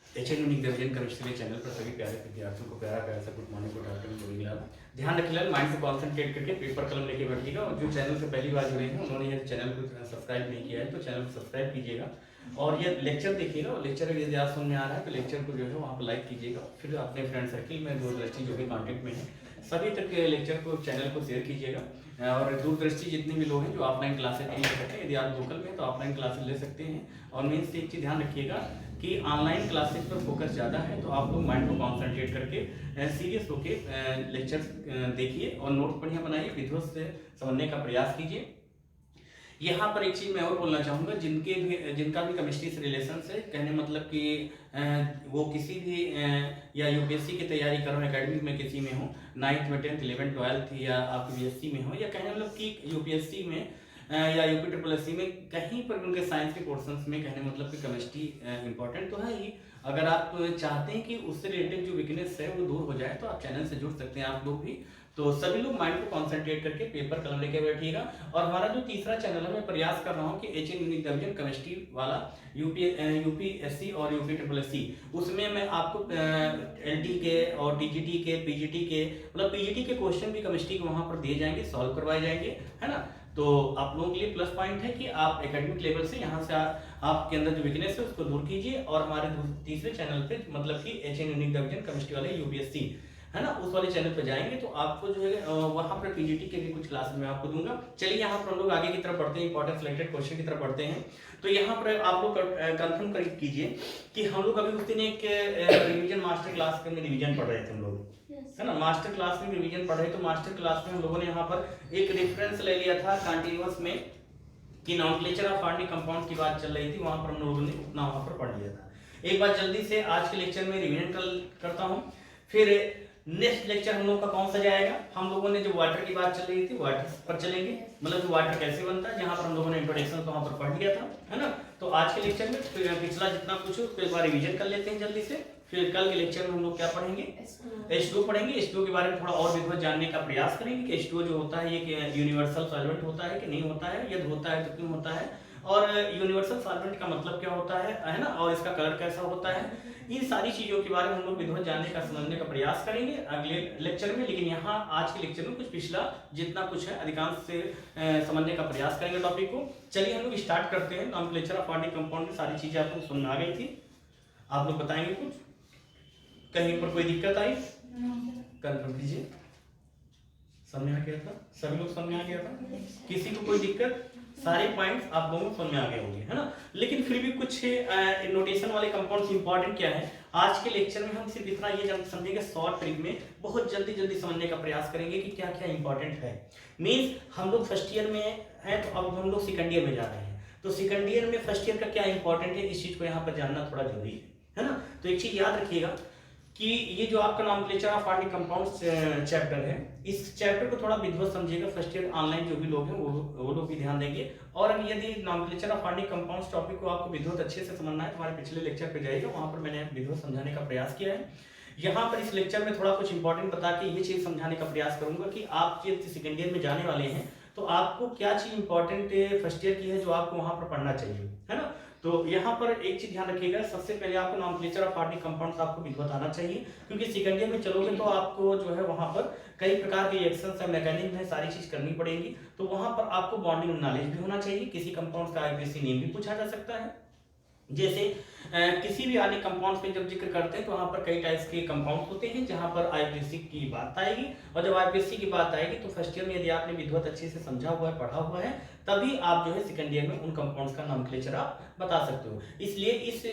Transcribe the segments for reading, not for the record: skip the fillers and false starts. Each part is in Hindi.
HN unique division chemistry channel पर सभी प्यारे विद्यार्थियों को प्यारा प्यार से good morning, good afternoon, good evening. ध्यान रखिएगा, माइंड से कॉन्सेंट्रेट करके पेपर कलम लेके बैठिएगा। और जो चैनल से पहली बार जुड़े हैं उन्होंने ये चैनल को सब्सक्राइब नहीं किया है तो चैनल को सब्सक्राइब कीजिएगा। और ये लेक्चर देखिएगा, और लेक्चर यदि आप सुनने आ रहा है तो लेक्चर को जो है वहाँ पर लाइक कीजिएगा। फिर अपने फ्रेंड सर्किल में दूरदृष्टि जो भी कॉन्टेक्ट में है सभी तक लेक्चर को, चैनल को शेयर कीजिएगा। और दूरदृष्टि जितने भी लोग हैं जो ऑफलाइन क्लासेस नहीं ले सकते, यदि आप लोकल में तो ऑफलाइन क्लासेस ले सकते हैं। और मेन से एक चीज़ ध्यान रखिएगा कि ऑनलाइन क्लासेस पर फोकस ज़्यादा है, तो आप लोग माइंड को कॉन्सेंट्रेट करके सीरियस होके लेक्चर देखिए और नोट बढ़िया बनाइए, विधिवत से समझने का प्रयास कीजिए। यहाँ पर एक चीज़ मैं और बोलना चाहूँगा, जिनका भी केमिस्ट्री से रिलेशन है, कहने मतलब कि वो किसी भी या यूपीएससी की तैयारी कर रहे हो, एकेडमिक में किसी में हो, 9th में 10th 11th 12th या आप बीएससी में हो, या कहने मतलब कि यूपीएससी में या यूपी ट्रिपल एस सी में कहीं पर उनके साइंस के पोर्शंस में, कहने मतलब कि केमिस्ट्री इंपॉर्टेंट तो है ही। अगर आप चाहते हैं कि उससे रिलेटेड जो वीकनेस है वो दूर हो जाए तो आप चैनल से जुड़ सकते हैं आप लोग भी। तो सभी लोग माइंड को कॉन्सेंट्रेट करके पेपर कलम लेके बैठिएगा। और हमारा जो तीसरा चैनल है, मैं प्रयास कर रहा हूँ कि एचएन यूनिक डिवीजन केमिस्ट्री वाला यूपीएससी और यूपी ट्रिपल एस सी, उसमें मैं आपको एलटी के और टीजीटी के, पीजीटी के, मतलब पीजीटी के क्वेश्चन भी केमिस्ट्री के वहाँ पर दिए जाएंगे, सॉल्व करवाए जाएंगे, है ना। तो आप लोगों के लिए प्लस पॉइंट है कि आप एकेडमिक लेवल से यहाँ से आपके अंदर जो वीकनेस है उसको दूर कीजिए। और हमारे तीसरे चैनल पे, मतलब कि एचएन यूनिक डिवीजन केमिस्ट्री वाले यूपीएससी, है ना, उस वाले चैनल पे जाएंगे तो आपको जो है वहाँ पर पीजीटी के भी कुछ क्लास में आपको दूंगा। चलिए यहाँ पर हम लोग आगे की तरफ बढ़ते हैं, इंपॉर्टेंट सिलेक्टेड क्वेश्चन की तरफ बढ़ते हैं। तो यहाँ पर आप लोग कंफर्म कर कीजिए कि हम लोग अभी उस दिन एक रिवीजन मास्टर क्लास में रिवीजन पढ़ रहे थे हम लोग, है ना, मास्टर क्लास में रिवीजन पढ़ रहे। तो मास्टर क्लास में हम लोगों ने यहाँ पर एक रेफरेंस ले लिया था कंटिन्यूअस में कि नॉमेनक्लेचर ऑफ ऑर्गेनिक कंपाउंड्स की बात चल रही थी, वहां पर हम लोगों ने उतना वहां पर पढ़ लिया था। एक बार जल्दी से आज के लेक्चर में रिवीजन करता हूं, फिर नेक्स्ट लेक्चर हम लोग का कौन सा जाएगा। हम लोगों ने जो वाटर की बात चल रही थी वाटर पर चलेंगे, मतलब जो वाटर कैसे बनता है, जहां पर हम लोगों ने इंट्रोडक्शन तो वहां पर पढ़ लिया था, है ना। तो आज के लेक्चर में पिछला जितना कुछ उसको एक बार रिवीजन कर लेते हैं जल्दी से। फिर कल के लेक्चर में हम लोग क्या पढ़ेंगे, H2O पढ़ेंगे। H2O के बारे में थोड़ा और विधिवत जानने का प्रयास करेंगे कि H2O जो होता है ये यूनिवर्सल सॉल्वेंट होता है कि नहीं होता है, यदि होता है तो क्यों होता है, और यूनिवर्सल सॉल्वेंट का मतलब क्या होता है ना, और इसका कलर कैसा होता है। इन सारी चीजों के बारे में हम लोग विधिवत जानने का, समझने का प्रयास करेंगे अगले लेक्चर में। लेकिन यहाँ आज के लेक्चर में कुछ पिछला जितना कुछ है अधिकांश से समझने का प्रयास करेंगे टॉपिक को। चलिए हम लोग स्टार्ट करते हैं। नॉमेनक्लेचर ऑफ ऑर्गेनिक कंपाउंड में सारी चीजें आपको समझ में आ गई थी, आप लोग बताएंगे कुछ, कहीं पर कोई दिक्कत आई कंफर्म कीजिए। समझ आ गया था, सभी लोग समझ आ गया था, किसी को कोई दिक्कत, सारे पॉइंट्स आप लोगों को समझ में आ गए होंगे, है ना। लेकिन फिर भी कुछ नोटेशन वाले कंपाउंड्स इंपॉर्टेंट क्या है, आज के लेक्चर में हम सिर्फ इतना ये समझेंगे, शॉर्ट ट्रिक में बहुत जल्दी जल्दी समझने का प्रयास करेंगे कि क्या क्या इंपॉर्टेंट है। मीन्स हम लोग फर्स्ट ईयर में है तो अब हम लोग सेकंड ईयर में जा रहे हैं, तो सेकंड ईयर में फर्स्ट ईयर का क्या इंपॉर्टेंट है, इस चीज को यहाँ पर जानना थोड़ा जरूरी है ना। तो एक चीज याद रखिएगा कि ये जो आपका nomenclature of organic compounds chapter है, इस चैप्टर को थोड़ा विधिवत समझिएगा। फर्स्ट ईयर ऑनलाइन जो भी लोग हैं वो लोग भी ध्यान देंगे। और यदि nomenclature of organic compounds topic को आपको विधिवत अच्छे से समझना है तो हमारे पिछले लेक्चर पे जाइएगा, वहां पर मैंने विधिवत समझाने का प्रयास किया है। यहाँ पर इस लेक्चर में थोड़ा कुछ इंपॉर्टेंट बता के ये चीज समझाने का प्रयास करूंगा कि आप सेकेंड ईयर में जाने वाले हैं तो आपको क्या चीज इंपॉर्टेंट फर्स्ट ईयर की है जो आपको वहां पर पढ़ना चाहिए, है ना। तो यहाँ पर एक चीज ध्यान रखिएगा, सबसे पहले आपको नॉमेनक्लेचर ऑफ ऑर्गेनिक कंपाउंड्स आपको विधिवत आना चाहिए, क्योंकि सेकंड ईयर में चलोगे तो आपको जो है वहां पर कई प्रकार के रिएक्शंस है, मैकेनिज्म है, सारी चीज करनी पड़ेगी। तो वहां पर आपको बॉन्डिंग नॉलेज भी होना चाहिए, किसी कंपाउंड का आईपीसी नेम भी पूछा जा सकता है। जैसे किसी भी ऑर्गेनिक कंपाउंड्स पे जब जिक्र करते हैं तो वहां पर कई टाइप्स के कंपाउंड्स होते हैं जहां पर आईपीसी की बात आएगी, और जब आईपीसी की बात आएगी तो फर्स्ट ईयर में यदि आपने विधिवत अच्छे से समझा हुआ है, पढ़ा हुआ है, तभी आप जो है सेकंड ईयर में उन कंपाउंड्स का नॉमेनक्लेचर आप बता सकते हो। इसलिए इस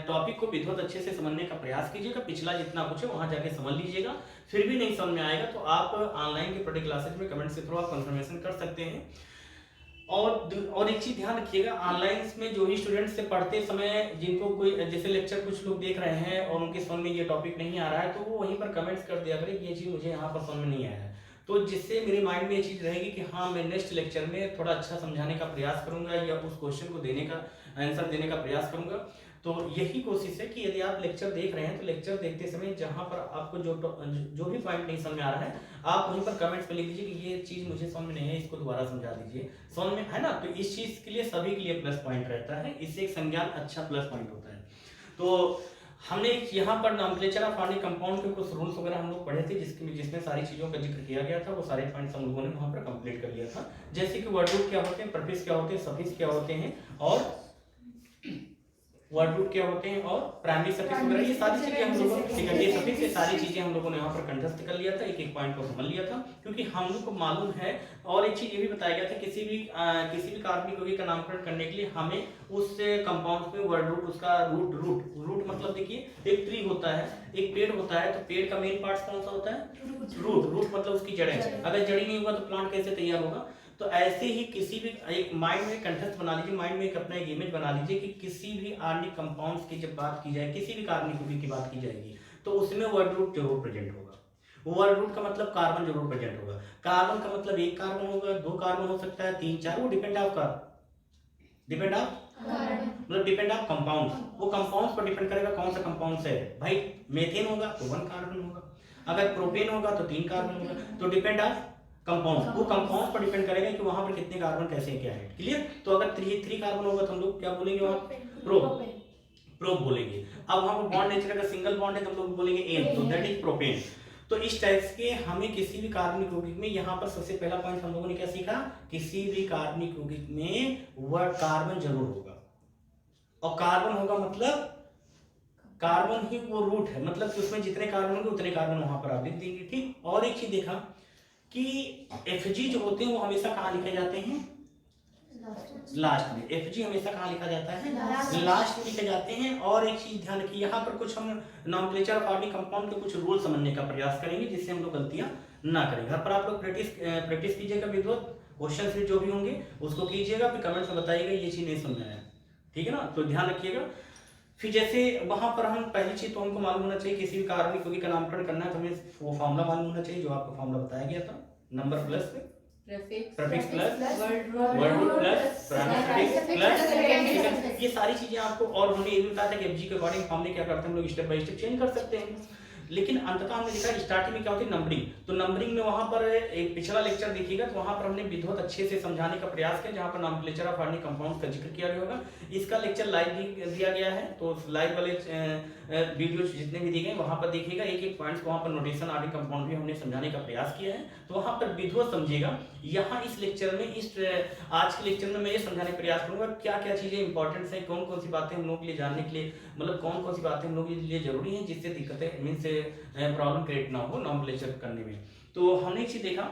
टॉपिक को विधिवत अच्छे से समझने का प्रयास कीजिएगा, पिछला जितना कुछ है वहां जाके समझ लीजिएगा। फिर भी नहीं समझ में आएगा तो आप ऑनलाइन के प्रोडक्ट क्लासेज में कमेंट से थ्रू आप कंफर्मेशन कर सकते हैं। और एक चीज ध्यान रखिएगा, ऑनलाइन में जो भी स्टूडेंट्स से पढ़ते समय जिनको कोई जैसे लेक्चर कुछ लोग देख रहे हैं और उनके समझ में ये टॉपिक नहीं आ रहा है तो वो वहीं पर कमेंट्स कर दिया करें ये चीज मुझे यहाँ पर समझ में नहीं आया है, तो जिससे मेरे माइंड में ये चीज रहेगी कि हाँ मैं नेक्स्ट लेक्चर में थोड़ा अच्छा समझाने का प्रयास करूंगा या उस क्वेश्चन को देने का आंसर देने का प्रयास करूंगा। तो यही कोशिश है कि यदि आप लेक्चर देख रहे हैं तो लेक्चर देखते समय जहां पर आपको जो भी पॉइंट नहीं समझ में आ रहा है आप वहीं पर कमेंट्स में लिख दीजिए कि ये चीज मुझे समझ में नहीं है, इसको दोबारा समझा दीजिए, समझ में है ना। तो इस चीज के लिए सभी के लिए प्लस पॉइंट रहता है, इससे एक संज्ञान अच्छा प्लस पॉइंट होता है। तो हमने यहाँ पर नॉमेनक्लेचर ऑफ ऑर्गेनिक कंपाउंड के कुछ रूल्स वगैरह हम लोग पढ़े थे, जिसमें सारी चीज़ों का जिक्र किया गया था। वो सारे पॉइंट्स हम लोगों ने वहाँ पर कंप्लीट कर लिया था, जैसे कि वर्ड रूट क्या होते हैं, प्रीफिक्स क्या होते हैं, सफिक्स क्या होते हैं, और वर्ड रूट क्या होते हैं, और प्राइमरी सफिक्स वगैरह, ये सारी चीजें हम लोगों ने, सेकेंडरी सफिक्स, ये सारी चीजें हम लोगों ने यहाँ पर कंठस्थ कर लिया था, एक एक पॉइंट को समझ लिया था, क्योंकि हम लोग को मालूम है। और एक चीज ये भी बताया गया था, किसी भी कार्बनिक यौगिक का नामकरण करने के लिए हमें उस कंपाउंड में वर्ड रूट, उसका रूट मतलब देखिए, एक ट्री होता है, एक पेड़ होता है, तो पेड़ का मेन पार्ट कौन सा होता है, रूट मतलब उसकी जड़ें। अगर जड़ी नहीं होगा तो प्लांट कैसे तैयार होगा। तो ऐसे ही किसी भी एक माइंड में कंठस्थ बना लीजिए, माइंड में एक अपना एक इमेज बना लीजिए कि किसी भी ऑर्गेनिक कंपाउंड्स की जब बात की जाए, किसी भी कार्बनिक यौगिक की बात की जाएगी, तो उसमें वर्ड रूट जरूर प्रेजेंट होगा। वर्ड रूट का मतलब कार्बन जरूर प्रेजेंट होगा। कार्बन का मतलब एक कार्बन होगा, दो कार्बन हो सकता है, तीन चार, वो डिपेंड ऑफ मतलब डिपेंड ऑफ कंपाउंड्स। वो कंपाउंड्स पर डिपेंड करेगा कौन सा कंपाउंड है। भाई मेथेन होगा तो 1 कार्बन होगा, अगर प्रोपेन होगा तो 3 कार्बन होगा, तो डिपेंड ऑफ कंपाउंड, वो कंपाउंड पर डिपेंड करेगा कि वहां पर कितने कार्बन कैसे क्या है। क्लियर। तो अगर 3 कार्बन होगा तो हम लोग क्या बोलेंगे, वहां प्रोप बोलेंगे। अब वहां पर बॉन्ड नेचर अगर सिंगल बॉन्ड है तो हम लोग बोलेंगे एन, तो दैट इज प्रोपेन। तो इस टाइप्स के हमें किसी भी कार्बनिक यौगिक में, यहाँ पर सबसे पहला पॉइंट हम लोगों ने क्या सीखा, किसी भी कार्बनिक यौगिक में वर्ड कार्बन जरूर होगा, और कार्बन होगा मतलब कार्बन ही वो रूट है, मतलब कि उसमें जितने कार्बन होंगे उतने कार्बन वहां पर आप लिख देंगे। ठीक। और एक चीज देखा कि Fg जो होते हैं वो हमेशा कहाँ लिखे जाते हैं, लास्ट में। Fg हमेशा कहाँ लिखा जाता है, लास्ट में लिखे जाते हैं। और एक चीज ध्यान रखिए, यहाँ पर कुछ हम नॉमेनक्लेचर ऑफ ऑर्गेनिक कंपाउंड के कुछ रूल समझने का प्रयास करेंगे, जिससे हम लोग गलतियां ना करें। घर पर आप लोग प्रैक्टिस कीजिएगा विद्वत, क्वेश्चन फिर जो भी होंगे उसको कीजिएगा, फिर कमेंट्स में बताइएगा ये चीज नहीं समझ में आया, ठीक है ना। तो ध्यान रखिएगा। फिर जैसे वहां पर हम पहली चीज तो हमको मालूम होना चाहिए, किसी भी कार्बनिक यौगिक का नामकरण करना है तो हमें वो फार्मूला मालूम होना चाहिए, जो आपको फार्मूला बताया गया था, number plus prefix plus word root plus primary suffix plus, ये सारी चीजें आपको। और हमने ये भी बताया था कि Fg के अकॉर्डिंग फार्मूले क्या करते हैं, हम लोग स्टेप बाय स्टेप चेंज कर सकते हैं। लेकिन अंततः हमने देखा स्टार्टिंग में क्या होती है, नंबरिंग। तो नंबरिंग में वहां पर एक पिछला लेक्चर देखिएगा तो वहां पर हमने विधिवत अच्छे से समझाने का प्रयास किया, जहां पर नॉमेनक्लेचर ऑफ ऑर्गेनिक कंपाउंड्स का जिक्र किया गया होगा। इसका लेक्चर लाइव भी दिया गया है, तो लाइव वाले वीडियो जितने भी दिए गए वहां पर देखिएगा, एक एक पॉइंट्स को वहां पर नोटेशन ऑर्गेनिक कंपाउंड भी हमने समझाने का प्रयास किया है, तो वहां पर विधिवत समझिएगा। यहाँ इस लेक्चर में, इस आज के लेक्चर में मैं ये समझाने का प्रयास करूंगा क्या क्या चीजें इंपॉर्टेंट है, कौन कौन सी बातें हम लोग के लिए जानने के लिए, मतलब कौन कौन सी बातें हम लोग के लिए जरूरी है, जिससे दिक्कतें मीन्स प्रॉब्लम क्रिएट ना हो नॉमेनक्लेचर करने में। तो हमने एक चीज देखा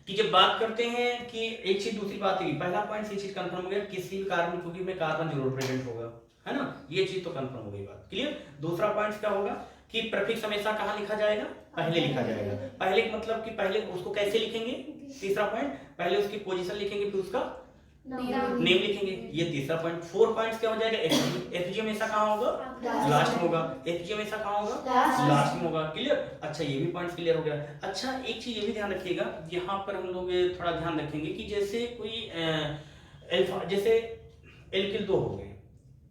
कि जब बात करते हैं कि एक चीज, दूसरी बात है, पहला पॉइंट ये चीज कंफर्म हो गया, किसी भी कार्बन यौगिक में कार्बन जरूर प्रेजेंट होगा, है ना, ये चीज तो कंफर्म हो गई बात। क्लियर। दूसरा पॉइंट क्या होगा कि प्रीफिक्स हमेशा कहाँ लिखा जाएगा, पहले लिखा जाएगा। पहले मतलब कि पहले उसको कैसे लिखेंगे, तीसरा पॉइंट, पहले उसकी पोजीशन लिखेंगे फिर उसका नेम लिखेंगे, ये तीसरा पॉइंट। 4 पॉइंट्स क्या हो जाएगा, Fg हमेशा कहाँ होगा, लास्ट में होगा। Fg हमेशा कहाँ होगा, लास्ट में होगा। क्लियर। अच्छा, ये भी पॉइंट्स क्लियर हो गया। अच्छा, एक चीज ये भी ध्यान रखिएगा, यहाँ पर हम लोग थोड़ा ध्यान रखेंगे कि जैसे कोई अल्फा, जैसे एल्किल 2 हो गए,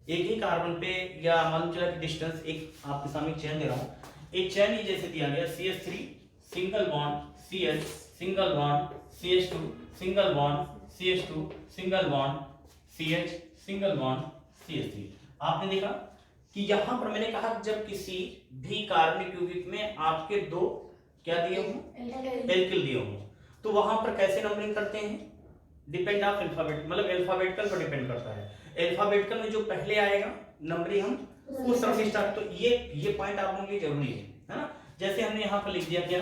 एक ही कार्बन पे, या मालूम चला कि डिस्टेंस, एक आपके सामने चेन दे रहा हूँ, एक चेन ही जैसे दिया गया, CH3 single bond CH single bond CH2 single bond CH2 single bond CH single bond CH3। आपने देखा कि यहां पर मैंने कहा जब किसी भी कार्बनिक यौगिक में आपके 2 क्या दिए हों, एल्किल दिए हों, तो वहां पर कैसे नंबरिंग करते हैं, डिपेंड ऑफ अल्फाबेट, मतलब अल्फाबेटिकल पर डिपेंड करता है। अल्फाबेटिकल में जो पहले आएगा नंबरिंग हम उस तरह से स्टार्ट। तो ये पॉइंट आप लोगों के लिए जरूरी है ना। जैसे हमने यहाँ पर लिख दिया क्या,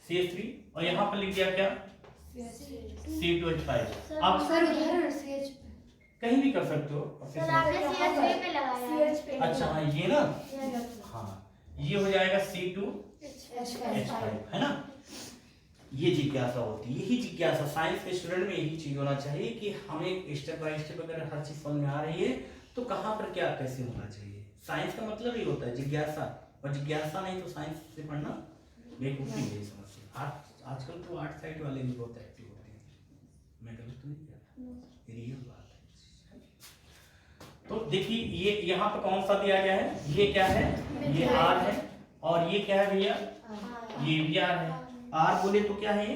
CH3, और यहाँ पर लिख दिया क्या, C2H5। आप सर उधर CH कहीं भी कर सकते हो। सर आपने CH पे लगाया है। अच्छा हाँ, ये ना, हाँ ये हो जाएगा C2H5, है ना। ये जिज्ञासा होती है, यही जिज्ञासा साइंस के स्टूडेंट में यही चीज होना चाहिए कि हमें स्टेप बाय स्टेप अगर हर चीज समझ में आ रही है तो कहाँ पर क्या कैसे होना चाहिए। साइंस का मतलब ही होता है जिज्ञासा, और जिज्ञासा नहीं तो साइंस से पढ़ना बेवकूफी है। समझिए आजकल तो आर्ट साइड वाले भी बहुत एक्टिव होते हैं, मैं गलत तो नहीं कह रहा, रियल बात है। तो देखिए ये यहाँ पर कौन सा दिया गया है, ये क्या है, ये R है, और ये क्या है भैया, ये भी R है। R बोले तो क्या है,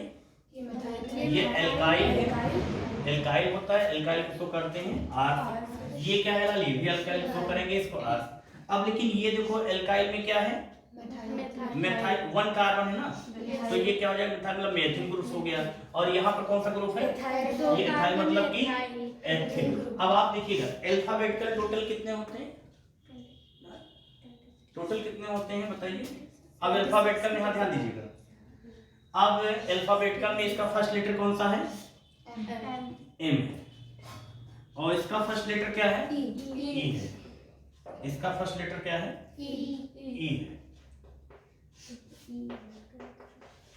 ये एल्काइल है, एल्काइल होता है, एल्काइल किसको करते हैं, R। ये क्या है, ये भी अल्काइल शो करेंगे इसको R। अब लेकिन ये देखो एल्काइल में क्या है, मेथाइल, 1 कार्बन है ना, तो ये क्या हो जाएगा, मेथाइल मतलब मेथिल ग्रुप हो गया। और यहाँ पर कौन सा ग्रुप है, ये एथाइल मतलब कि एथिल। अब आप देखिएगा अल्फाबेटिकल टोटल कितने होते हैं, टोटल कितने होते हैं बताइए। अब अल्फाबेटिकल में यहाँ ध्यान दीजिएगा, अब अल्फाबेटिकल में इसका फर्स्ट लेटर कौन सा है, एम है, और इसका फर्स्ट लेटर क्या है, ई है। इसका फर्स्ट लेटर क्या है, ई है।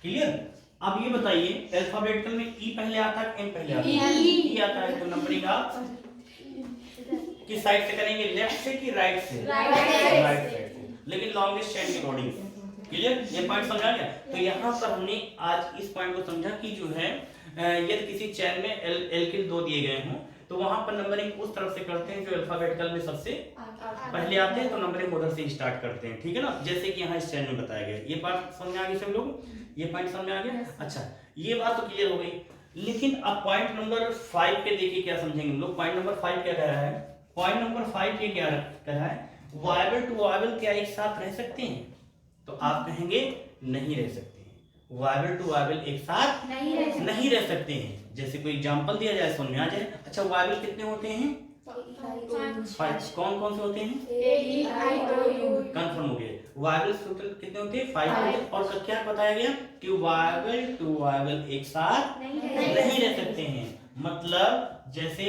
क्लियर। अब ये बताइए अल्फाबेटिकल में ई पहले आता है, एम पहले आता है, ई आता है, तो नंबरिंग आप किस साइड से करेंगे, लेफ्ट से कि राइट से, राइट साइड से, लेकिन लॉन्गेस्ट चेन के अकॉर्डिंग। क्लियर, ये पॉइंट समझा गया। तो यहाँ पर हमने आज इस पॉइंट को समझा कि जो है यदि किसी चेन में एल्किल 2 दिए गए हों तो वहां पर नंबरिंग उस तरफ से करते हैं जो अल्फाबेटिकल में सबसे पहले आते हैं, तो नंबरिंग उधर से स्टार्ट करते हैं। ठीक है ना, जैसे कि यहाँ इस चेन में बताया गया। ये बात समझ आ गई सब लोग, ये पॉइंट समझ आ गया। अच्छा, ये बात तो क्लियर हो गई, लेकिन अब पॉइंट नंबर 5 पे देखिए क्या समझेंगे हम लोग। पॉइंट नंबर 5 क्या कह रहा है, पॉइंट नंबर 5 ये क्या कह रहा है, वायबल टू वायबल क्या एक साथ रह सकते हैं, तो आप कहेंगे नहीं रह सकते हैं। वायबल टू वायबल एक साथ नहीं रह सकते हैं। जैसे कोई एग्जांपल दिया जाए समझ में आ जाए। अच्छा, वायबल कितने होते हैं, 5। कौन कौन से होते हैं, कंफर्म हो गए। वायबल टोटल कितने होते हैं, 5। और क्या बताया गया कि वायबल टू वायबल एक साथ नहीं रह सकते हैं। मतलब जैसे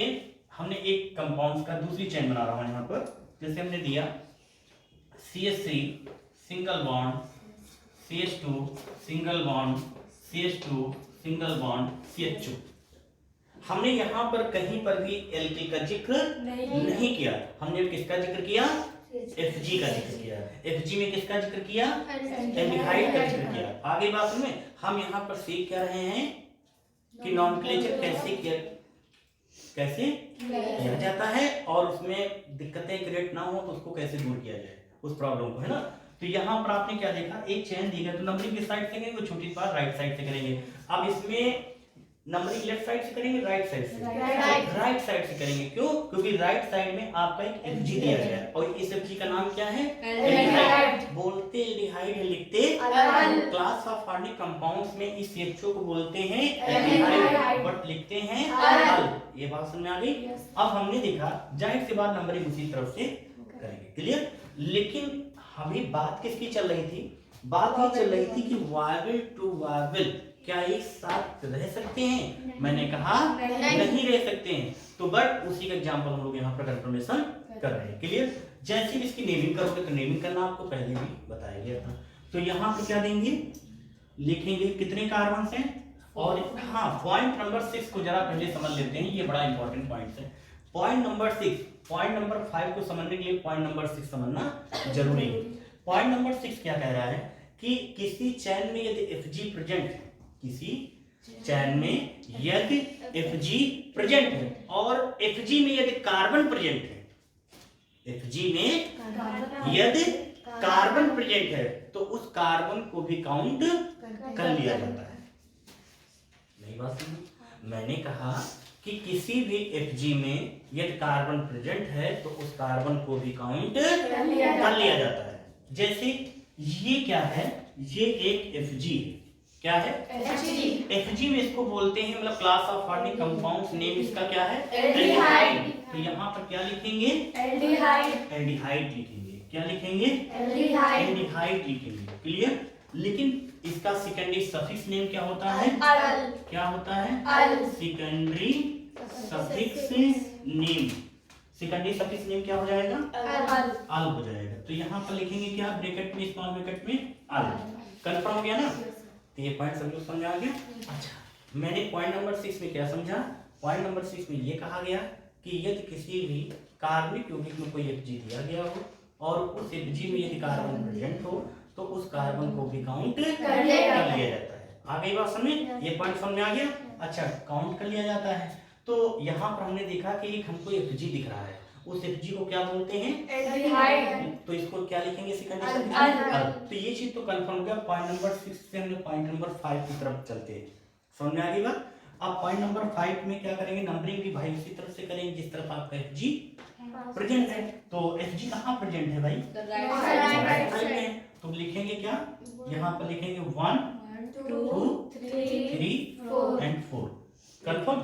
हमने एक कंपाउंड का दूसरी चेन बना रहा हूं यहाँ पर, जैसे हमने दिया CH3 single bond, CH2 single bond, CH2 single bond, CH2। हमने यहाँ पर कहीं पर भी एल्किल का जिक्र नहीं किया। हमने किसका जिक्र किया, Fg का जिक्र किया। Fg में किसका जिक्र किया, एल्डिहाइड का जिक्र किया। आगे बात में हम यहाँ पर सीख क्या रहे हैं कि नॉमेनक्लेचर कैसे किया जाता है और उसमें दिक्कतें क्रिएट ना हो तो उसको कैसे दूर किया जाए, उस प्रॉब्लम को, है ना। तो यहाँ पर आपने क्या देखा, एक चेन दी गई, तो नंबरिंग किस साइड से करेंगे, वो छोटी बात राइट साइड से करेंगे। अब इसमें नंबरिंग लेफ्ट साइड से करेंगे, राइट साइड से, राइट साइड से करेंगे। क्यों, क्योंकि राइट साइड में आपका एक Fg दिया गया है और इस Fg का नाम क्या है, एल्डिहाइड। बोलते एल्डिहाइड है, लिखते क्लास ऑफ ऑर्गेनिक कंपाउंड्स में इस CHO को बोलते हैं एल्डिहाइड, बट लिखते हैं अल। ये बात समझ में आ गई। अब हमने देखा जाहिर सी बात नंबरिंग उसी तरफ से करेंगे। क्लियर। लेकिन हमें बात किसकी चल रही थी, बात ये चल रही थी कि वायबल टू वायबल क्या एक साथ रह सकते हैं। मैंने कहा नहीं रह सकते हैं, तो बट उसी का एग्जांपल हम लोग यहाँ पर कंफर्मेशन कर रहे हैं। क्लियर। जैसे भी इसकी नेमिंग करोगे तो नेमिंग करना आपको पहले भी बताया गया था। तो यहाँ पर क्या देंगे, लिखेंगे कितने कार्बन हैं। और हाँ, पॉइंट नंबर 6 को जरा पहले समझ लेते हैं, ये बड़ा इंपॉर्टेंट पॉइंट है। पॉइंट नंबर 6, पॉइंट नंबर 5 को समझने के लिए पॉइंट नंबर 6 समझना जरूरी है। पॉइंट नंबर 6 क्या कह रहा है कि किसी चैन में यदि Fg प्रेजेंट है, किसी चैन में यदि Fg प्रेजेंट है और Fg में यदि कार्बन प्रेजेंट है, Fg में यदि कार्बन प्रेजेंट है तो उस कार्बन को भी काउंट कर लिया जाता है। नहीं बात सुनी, मैंने कहा कि किसी भी Fg में यदि कार्बन प्रेजेंट है तो उस कार्बन को भी काउंट कर लिया जाता है। जैसे ये क्या है, ये एक Fg है, क्या है Fg में इसको बोलते हैं, मतलब class of organic compounds, name इसका क्या है, एल्डिहाइड। तो यहाँ पर क्या लिखेंगे, एल्डिहाइड लिखेंगे। क्या लिखेंगे, एल्डिहाइड लिखेंगे। क्लियर। लेकिन इसका सेकेंडरी सफिक्स नेम क्या होता है, क्या होता है, secondary suffix name. Secondary suffix name क्या हो जाएगा, अल हो जाएगा। तो यहाँ पर लिखेंगे क्या, ब्रैकेट में, स्मॉल ब्रैकेट में अल। कंफर्म हो गया ना। तो ये पॉइंट सब लोग समझ आ गया। अच्छा, मैंने पॉइंट नंबर 6 में क्या समझा, पॉइंट नंबर 6 में ये कहा गया कि यदि किसी भी कार्बनिक यौगिक में कोई Fg दिया गया हो और उस Fg में यदि कार्बन प्रेजेंट हो तो उस कार्बन को भी काउंट कर लिया जाता है। आ गई बात समझ, ये पॉइंट समझ में आ गया। अच्छा, काउंट कर लिया जाता है। तो यहाँ पर हमने देखा कि एक हमको Fg दिख रहा है, उस Fg को क्या बोलते हैं, एल्डिहाइड। तो इसको क्या लिखेंगे, सेकेंडरी सफिक्स। तो ये चीज तो कंफर्म हो गया। पॉइंट नंबर 6 से हमने पॉइंट नंबर 5 की तरफ चलते हैं। समझ में आ गई बात। अब पॉइंट नंबर 5 में क्या करेंगे, नंबरिंग भी भाई उसी तरफ से करेंगे जिस तरफ आपका Fg प्रेजेंट है। तो Fg कहाँ प्रेजेंट है भाई? राइट साइड में है। तो लिखेंगे क्या? यहाँ पर लिखेंगे 1 2 3 एंड 4। कंफर्म?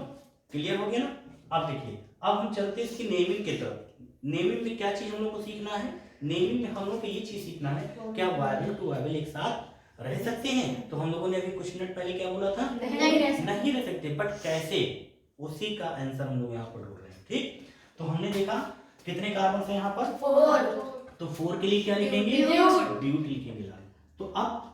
क्लियर हो गया ना? अब देखिए, अब हम चलते हैं इसकी नेमिंग की तरफ। नेमिंग में क्या चीज हम लोग को सीखना है? नेमिंग में हम लोग को ये चीज सीखना है, क्या वायबल टू वायबल एक साथ रह सकते हैं? तो हम लोगों ने अभी कुछ मिनट पहले क्या बोला था? नहीं रह सकते, बट कैसे, उसी का आंसर हम लोग यहाँ पर ढूंढ रहे हैं। ठीक, तो हमने देखा कितने कार्बन है यहाँ पर? 4। तो 4 के लिए क्या लिखेंगे? ड्यूट लिखेंगे। तो अब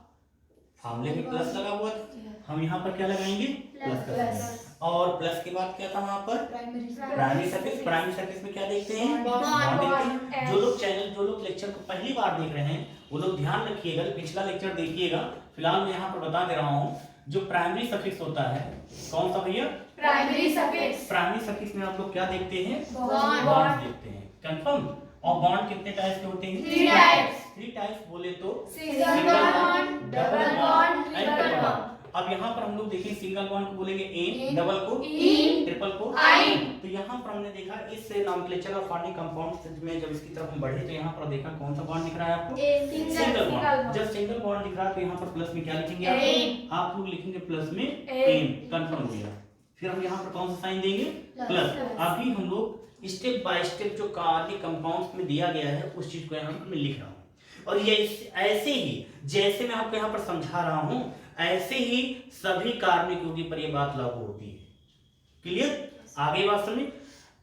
फार्मूले में प्लस लगा हुआ था, हम यहाँ पर क्या लगाएंगे? प्लस। और प्लस के बाद क्या था वहाँ पर? Primary suffix. प्राइमरी सफिक्स में क्या देखते हैं? बॉन्ड देखते हैं। जो लोग लेक्चर को पहली बार देख रहे हैं वो लोग ध्यान रखिएगा, पिछला लेक्चर देखिएगा। फिलहाल मैं यहाँ पर बता दे रहा हूँ, जो प्राइमरी सफिक्स होता है, कौन सा भैया? Primary suffix. प्राइमरी सफिक्स में आप लोग क्या देखते हैं? बॉन्ड देखते हैं। कंफर्म? और बॉन्ड कितने टाइप्स के होते हैं? 3 टाइप्स बोले तो single bond, double bond and triple bond. अब यहाँ पर हम लोग देखें, सिंगल बॉन्ड को बोलेंगे एन, डबल को इन, ट्रिपल को आइन। तो यहाँ पर हमने देखा इस नॉमेनक्लेचर ऑफ ऑर्गेनिक कंपाउंड्स में जब इसकी तरफ हम बढ़े तो यहाँ पर देखा कौन सा बॉन्ड दिख रहा है आपको? Single bond. जब सिंगल बॉन्ड दिख रहा है तो यहाँ पर प्लस में क्या लिखेंगे? आप लोग लिखेंगे प्लस में एन। कंफर्म हो गया। फिर हम यहाँ पर कौन सा साइन देंगे? प्लस। अभी हम लोग स्टेप बाय स्टेप जो ऑर्गेनिक कंपाउंड्स में दिया गया है उस चीज को यहाँ पर मैं लिख रहा हूँ। और ये ऐसे ही जैसे मैं आपको यहाँ पर समझा रहा हूँ, ऐसे ही सभी कार्बनिक यौगिक पर ये बात लागू होती है। क्लियर? आगे बात समझे।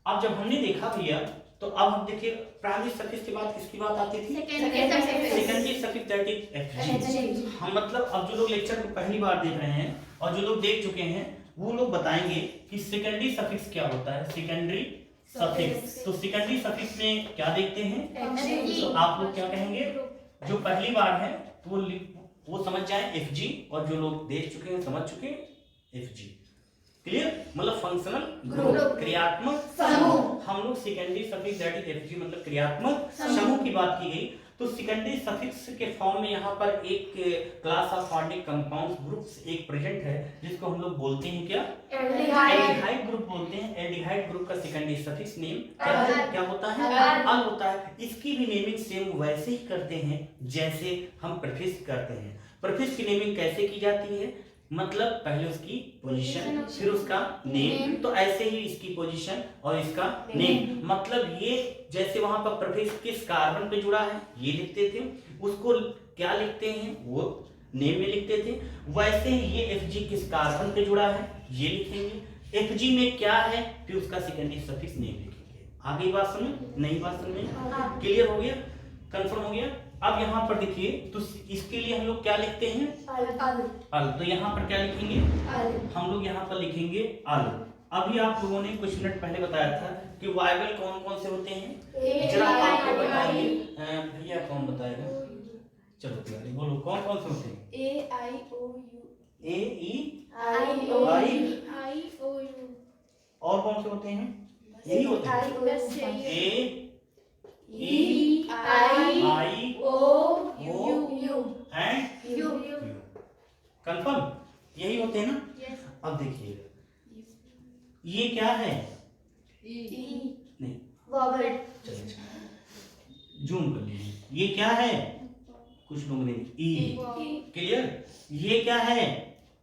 अब जब हमने देखा भैया, तो अब हम देखिए प्राइमरी सफिक्स के बाद किसकी बात आती थी? Secondary suffix, that is Fg। हम मतलब अब जो लोग लेक्चर को पहली बार देख रहे हैं और जो लोग देख चुके हैं वो लोग बताएंगे कि सेकेंडरी सफिक्स क्या होता है। सेकेंडरी सफिक्स, तो सेकेंडरी सफिक्स में क्या देखते हैं? तो आप लोग क्या कहेंगे? जो पहली बार है वो समझ जाए Fg, और जो लोग देख चुके हैं समझ चुके हैं Fg। क्लियर? मतलब फंक्शनल ग्रुप, क्रियात्मक समूह। हम लोग secondary suffix that is Fg मतलब क्रियात्मक समूह की बात की गई। तो सेकेंडरी सफिक्स के फॉर्म में यहाँ पर एक class of organic compounds groups एक प्रेजेंट है, जिसको हम लोग बोलते हैं क्या? एल्डिहाइड ग्रुप बोलते हैं। एल्डिहाइड ग्रुप का सेकेंडरी सफिक्स नेम क्या होता है? अल होता है। इसकी भी नेमिंग सेम वैसे ही करते हैं जैसे हम प्रीफिक्स करते हैं। प्रीफिक्स की नेमिंग कैसे की जाती है? मतलब पहले उसकी पोजीशन, फिर उसका नेम। तो ऐसे ही इसकी पोजीशन और इसका नेम, मतलब ये जैसे वहां पर प्रीफिक्स किस कार्बन पे जुड़ा है ये लिखते थे, उसको क्या लिखते हैं वो नेम में लिखते थे, वैसे ही ये Fg किस कार्बन पे जुड़ा है ये लिखेंगे। Fg में क्या है फिर उसका सेकेंडरी सफिक्स नेम लिखेंगे। आगे बात समझ? नई बात समझ? क्लियर हो गया? कंफर्म हो गया? अब यहाँ पर देखिए, तो इसके लिए हम लोग क्या लिखते हैं? अल। तो यहाँ पर क्या लिखेंगे? हम लोग यहाँ पर लिखेंगे अल। अभी आप लोगों ने कुछ मिनट पहले बताया था कि वायबल कौन कौन से होते हैं, जरा आपको बताइए भैया, कौन बताएगा? चलो प्यारे बोलो, कौन कौन से होते हैं? A I O U। A E I O U। और कौन से होते हैं? यही होते हैं A E I O U and U। Confirm? यही होते हैं ना? अब देखिए ये क्या है? नहीं, चलिए जूम कर लीजिए। ये क्या है? कुछ लोग ने ई। क्लियर? ये क्या है?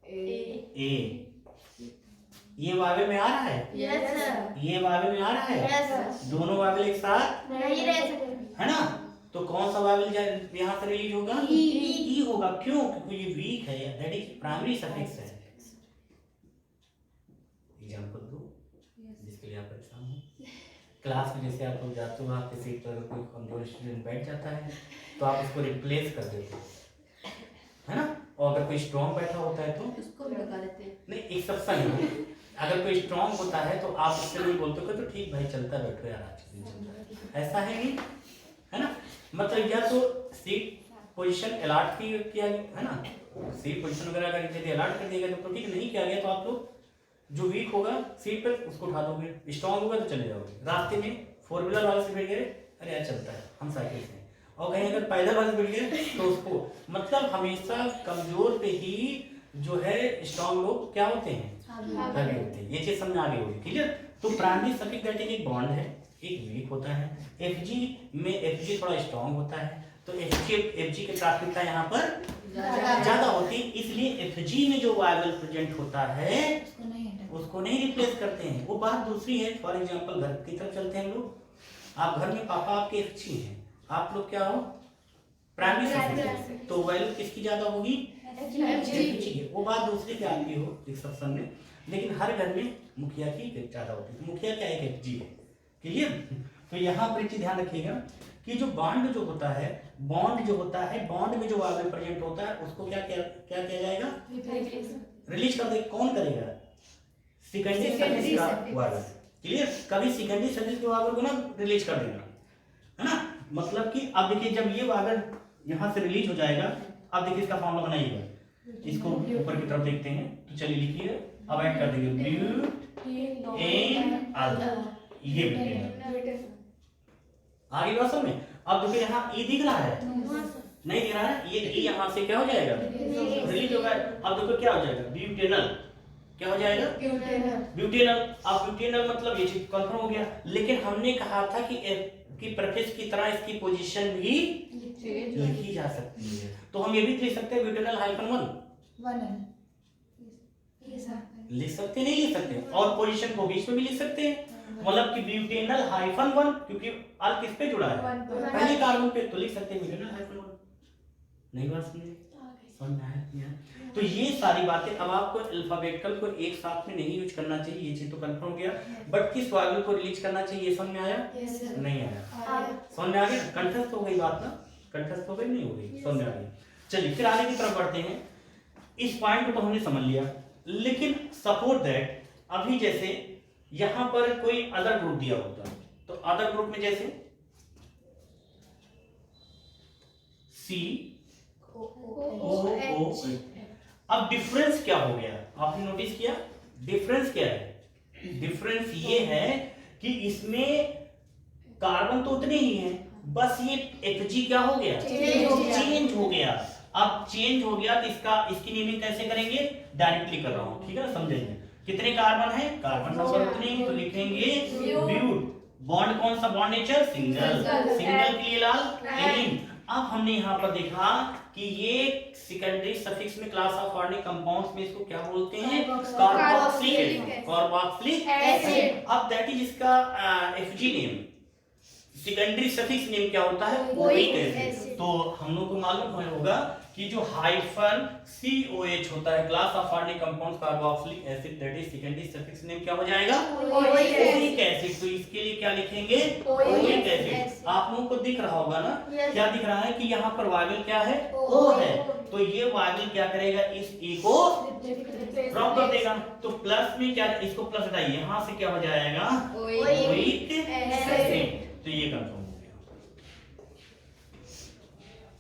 ए। ये वावे में आ रहा है? Yes sir. ये वावे में आ रहा है? Yes sir. दोनों वावेल एक साथ नहीं रह सकते, है ना? तो कौन सा वावेल यहाँ से रिलीज होगा? ई होगा। क्यों? क्योंकि ये वीक है, दैट इज प्राइमरी सफिक्स है। एग्जांपल दो जिसके लिए आप परेशान हो। क्लास में जैसे आप लोग जाते हो, आपके सीट पर कोई कमजोर स्टूडेंट बैठ जाता है तो आप उसको रिप्लेस कर देते हो, है ना? और अगर कोई स्ट्रॉन्ग बैठा होता है तो उसको भी लगा देते हैं। नहीं, एक्सेप्शन है। अगर कोई स्ट्रॉन्ग होता है तो आप उससे नहीं बोलते हो तो ठीक भाई चलता है, बैठो यार आज के दिन चलता है, ऐसा है नहीं, है ना? मतलब या तो सीट पोजीशन अलॉट किया गया है ना, सीट पोजीशन वगैरह अगर यदि अलॉट कर दिया गया तो ठीक, नहीं किया गया तो आप लोग जो वीक होगा सीट पर उसको उठा दोगे, स्ट्रॉन्ग होगा तो चले जाओगे। रास्ते में फोर व्हीलर वाले से बैठ गए, अरे यार चलता है हम साइकिल से, और कहीं अगर पैदल वाले से बैठ गए तो उसको, मतलब हमेशा कमजोर पे ही जो है स्ट्रॉन्ग लोग क्या होते हैं, हैवी होते हैं। ये चीज समझ आगे होगी, ठीक है? तो प्राइमरी सफिक्स दैट इज एक बॉन्ड है, एक वीक होता है। Fg में Fg थोड़ा स्ट्रॉन्ग होता है, तो Fg की प्राथमिकता यहाँ पर ज्यादा होती है, इसलिए Fg में जो वायबल प्रेजेंट होता है उसको नहीं रिप्लेस करते हैं। वो बात दूसरी है। फॉर एग्जांपल घर की तरफ चलते हैं हम लोग। आप घर में पापा आपके Fg हैं, आप लोग क्या हो प्राइमरी सफिक्स, तो वैल्यू किसकी ज्यादा होगी? Fg की। वो बात दूसरी पे आती हो रिसेप्शन में, लेकिन हर घर में मुखिया की ज्यादा होती है। मुखिया क्या है? Fg है। क्लियर? तो यहाँ पर एक चीज ध्यान रखिएगा कि जो बॉन्ड जो होता है, बॉन्ड में जो वायबल प्रेजेंट होता है उसको क्या किया जाएगा? रिलीज कर दे। कौन करेगा? सेकेंडरी सफिक्स का वायबल। क्लियर? कभी सेकेंडरी सफिक्स के वायबल को ना रिलीज कर देना, है ना। मतलब कि अब देखिए जब ये वायबल यहाँ से रिलीज हो जाएगा, अब देखिए इसका फॉर्मूला बनाइएगा, इसको ऊपर की तरफ देखते हैं। तो चलिए लिखिए, अब ऐड कर देंगे ये आगे बात समझ में। अब देखिए यहाँ ई दिख रहा है, नहीं दिख रहा है, ये ई यहाँ से क्या हो जाएगा? रिलीज होगा। अब देखो क्या हो जाएगा? ब्यूटेनल। क्या हो जाएगा? ब्यूटेनल। अब ब्यूटेनल मतलब ये चीज कंफर्म हो गया। लेकिन हमने कहा था कि प्रेफिक्स की तरह इसकी पोजीशन भी लिखी जा सकती है, तो हम ये भी लिख सकते हैं ब्यूटेनल -1 लिख सकते, नहीं लिख सकते, और पोजीशन को बीच में भी लिख सकते हैं। मतलब कि ब्यूटेनल -1, क्योंकि अल किस पे जुड़ा है? पहले कार्बन पे, तो लिख सकते हैं ब्यूटेनल -1। नहीं बात समझे? समझ में आया? तो ये सारी बातें अब आपको अल्फाबेटिकल को एक साथ में नहीं यूज करना चाहिए, ये चीज तो कंफर्म हो गया। बट किस वायबल को रिलीज करना चाहिए, ये समझ में आया? नहीं आया? समझ में आ गया? कंठस्थ हो गई बात ना? कंठस्थ हो गई, नहीं हो गई? समझ में आ गई। चलिए फिर आगे की तरफ बढ़ते हैं। इस पॉइंट को तो हमने समझ लिया, लेकिन सपोज दैट अभी जैसे यहां पर कोई अदर ग्रुप दिया होता, तो अदर ग्रुप में जैसे COOH। अब डिफरेंस क्या हो गया? आपने नोटिस किया डिफरेंस क्या है? डिफरेंस ये है कि इसमें कार्बन तो उतने ही हैं, बस ये Fg क्या हो गया? चेंज हो गया। अब चेंज हो गया तो इसकी नेमिंग कैसे करेंगे? डायरेक्टली कर रहा हूं, ठीक है ना, समझेंगे। कितने कार्बन है? कार्बन नंबर उतने ही, तो लिखेंगे ब्यूट। बॉन्ड कौन सा बॉन्ड नेचर? सिंगल। सिंगल के लिए लाल एरीन। अब हमने यहाँ पर देखा कि ये सेकेंडरी सफिक्स में क्लास ऑफ ऑर्गेनिक कंपाउंड्स में इसको क्या बोलते हैं? Carboxylic acid. अब दैट इज इसका Fg name. Secondary suffix name क्या होता है? Oic acid. तो हम लोग को मालूम होगा कि जो हाइफन COH होता है class of organic compounds carboxylic acid, that is secondary suffix name क्या हो जाएगा? Oic acid. तो इसके लिए क्या लिखेंगे? Oic acid. आप लोगों को दिख रहा होगा ना? क्या दिख रहा है कि यहाँ पर वायबल क्या है? O है। तो ये वायबल क्या करेगा? इस E को ड्रॉप कर देगा। तो प्लस में क्या, इसको प्लस हटाइए, यहाँ से क्या हो जाएगा? Oic acid. तो ये कंफर्म हो गया।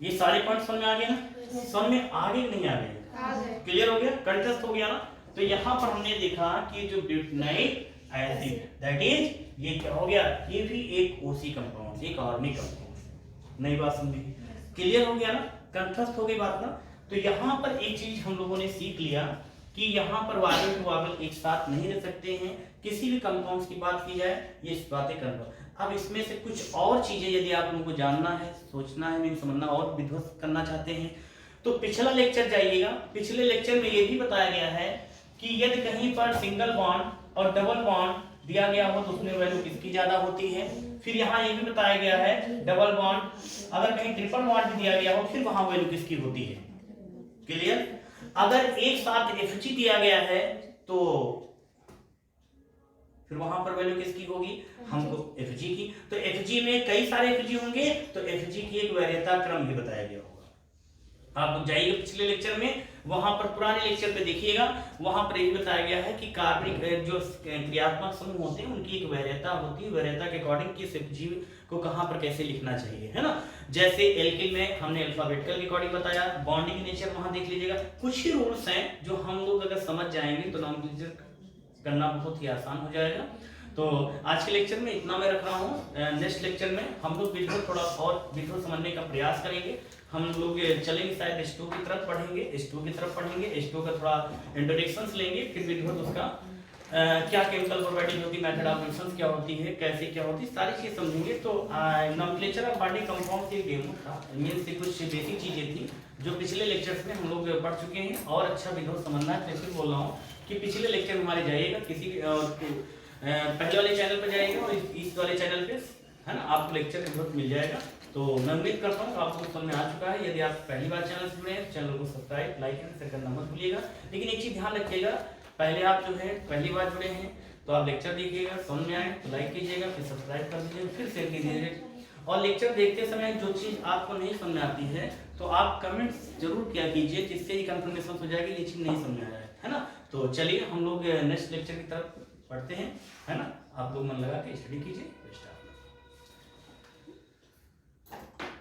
ये सारे पॉइंट समझ में आ गए ना? समझ में आ गए नहीं आ गए? क्लियर हो गया? कंठस्थ हो गया ना? तो यहाँ पर हमने देखा कि जो ब्यूटेनाइक एसिड दैट इज ये क्या हो गया? ये भी एक OC कंपाउंड, एक ऑर्गेनिक कंपाउंड। नई बात समझी? क्लियर हो गया ना? कंठस्थ हो गई बात ना? तो यहाँ पर एक चीज हम लोगों ने सीख लिया कि यहाँ पर वायबल टू वायबल एक साथ नहीं रह सकते हैं। किसी भी कंपाउंड्स की बात की जाए, ये बातें कंफर्म। अब इसमें से कुछ और चीजें यदि आप लोगों को जानना है, सोचना है, समझना और विध्वस्त करना चाहते हैं, तो पिछला लेक्चर जाइएगा। पिछले लेक्चर में ये भी बताया गया है कि यदि कहीं पर सिंगल बॉन्ड और डबल बॉन्ड दिया गया हो तो उसमें वैल्यू किसकी ज्यादा होती है। फिर यहाँ ये भी बताया गया है डबल बॉन्ड अगर कहीं ट्रिपल बॉन्ड भी दिया गया हो फिर वहां वैल्यू किसकी होती है। क्लियर? अगर एक साथ Fg दिया गया है तो फिर वहां पर वैल्यू किसकी होगी? हमको Fg की। तो Fg में कई सारे Fg होंगे तो Fg की एक वरीयता क्रम भी बताया गया होगा। आप लोग जाइए पिछले लेक्चर में, वहां पर पुराने लेक्चर पे देखिएगा, वहां पर ये बताया गया है कि कार्बनिक जो क्रियात्मक समूह होते हैं उनकी एक वरीयता होती है, वरीयता के अकॉर्डिंग किस Fg को कहां पर कैसे लिखना चाहिए, है ना। जैसे एल्किल में हमने अल्फाबेटिकल के अकॉर्डिंग बताया, बॉन्डिंग नेचर वहां देख लीजिएगा। कुछ ही रूल्स हैं जो हम लोग अगर समझ जाएंगे तो नॉमेनक्लेचर करना बहुत ही आसान हो जाएगा। तो आज के लेक्चर में इतना मैं रख रहा हूँ। नेक्स्ट लेक्चर में हम लोग विजुअल थोड़ा और विजुअल समझने का प्रयास करेंगे। हम लोग चलेंगे शायद H2 की तरफ पढ़ेंगे, H2 की तरफ पढ़ेंगे, H2 का थोड़ा इंट्रोडक्शंस लेंगे, फिर विजुअल उसका क्या केमिकल प्रॉपर्टी होती है, मेथड ऑफ रिएक्शन क्या होती है, कैसे क्या होती है, सारी चीज़ समझेंगे। तो नॉमेनक्लेचर ऑफ बॉडी कंपाउंड एक डेमो था, इनमें से कुछ बेसिक चीज़ें थी जो पिछले लेक्चर्स में हम लोग पढ़ चुके हैं। और अच्छा विधो समझना है, तो फिर बोल रहा हूँ कि पिछले लेक्चर में हमारे जाइएगा किसी पहले वाले चैनल पर जाइएगा और इस वाले चैनल पे, है ना, आपको लेक्चर का विधो मिल जाएगा। तो मैं उम्मीद करता हूँ आपको समझ में आ चुका है। यदि आप पहली बार चैनल से जुड़े हैं तो चैनल को सब्सक्राइब, लाइक एंड शेयर करना मत भूलिएगा। लेकिन एक चीज़ ध्यान रखिएगा, पहले आप जो है पहली बार जुड़े हैं तो आप लेक्चर देखिएगा, समझ में आए तो लाइक कीजिएगा, फिर सब्सक्राइब कर दीजिएगा, फिर शेयर कीजिएगा। और लेक्चर देखते समय जो चीज़ आपको नहीं समझ में आती है तो आप कमेंट्स जरूर किया कीजिए, जिससे ही कंफर्मेशन हो जाएगी ये चीज़ नहीं समझ में आया है ना। तो चलिए हम लोग नेक्स्ट लेक्चर की तरफ पढ़ते हैं, है ना। आप लोग मन लगा के स्टडी कीजिए।